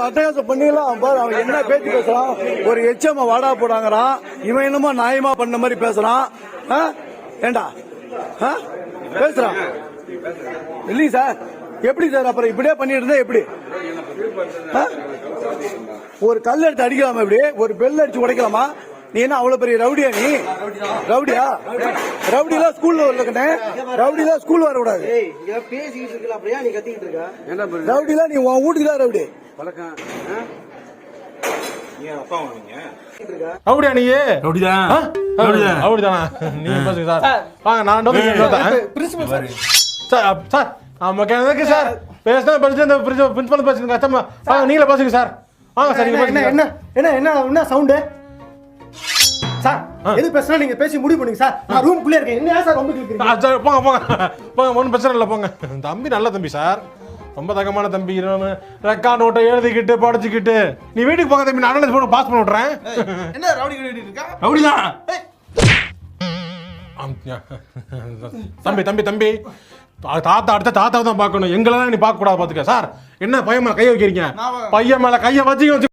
அட்டகாசம் பண்ணிடலாம் பாரு. அவன் என்ன பேச்சு பேசுறான், ஒரு எச்சமா வாடா போடாங்கிறான். இவன் என்னமோ நியாயமா பண்ண மாதிரி பேசுறான். ஏண்டா பேசுறான் இல்லைங்க சார். எப்படி சார் அப்புறம் இப்படியே பண்ணிட்டு இருந்தா எப்படி? ஒரு கல் எடுத்து அடிக்கலாமா? இப்படி ஒரு பெல் அடிச்சு உடைக்கலாமா? நீ என்ன அவ்வளவு பெரிய ரவுடியா? நீ ரவுடியா? ரவுடிலாம் ஸ்கூல்ல வரல. ரவுடிலாம் ஸ்கூல் வரக்கூடாது. ரவுடிலாம் நீ உன் வீட்டுக்கு தான் ரவுடி. ரவுடியா நீ? ரவுடிதானா நீங்க பேசுங்க சார். வாங்க நான் பிரின்சிபல் சார். சார் ஆமா எதுக்கு சார் பேசினா படிச்சு அந்த பிரின்சிபல் பேசுங்க. கஷ்டமா வாங்க நீங்களே பேசுங்க சார். வாங்க சார். என்ன என்ன என்ன என்ன என்ன சவுண்டு சார்? எது பேசினா நீங்க பேசி முடிவு பண்ணுங்க சார். நான் ரூம்குள்ளே இருக்கேன். என்ன சார் ரொம்ப கேக்குறீங்க? போங்க போங்க போங்க, ஒன்றும் பிரச்சனை இல்லை போங்க. தம்பி நல்ல தம்பி சார், ரொம்ப தகமான தம்பி. ரெக்கார்ட் நோட்டை எழுதிக்கிட்டு படிச்சுக்கிட்டு நீ வீட்டுக்கு போங்க தம்பி. நான் போன பாஸ் பண்ண விட்றேன். என்ன ரவுடி இருக்கா? ரவுடிதான் தம்பி. தம்பி தம்பி தாத்தா அடுத்த தாத்தாவை தான் பார்க்கணும், எங்களெல்லாம் நீ பார்க்க கூடாது. பார்த்துக்க சார். என்ன பையன் மேல கையை வைக்கிறீங்க? பையன் மேல கையை வச்சு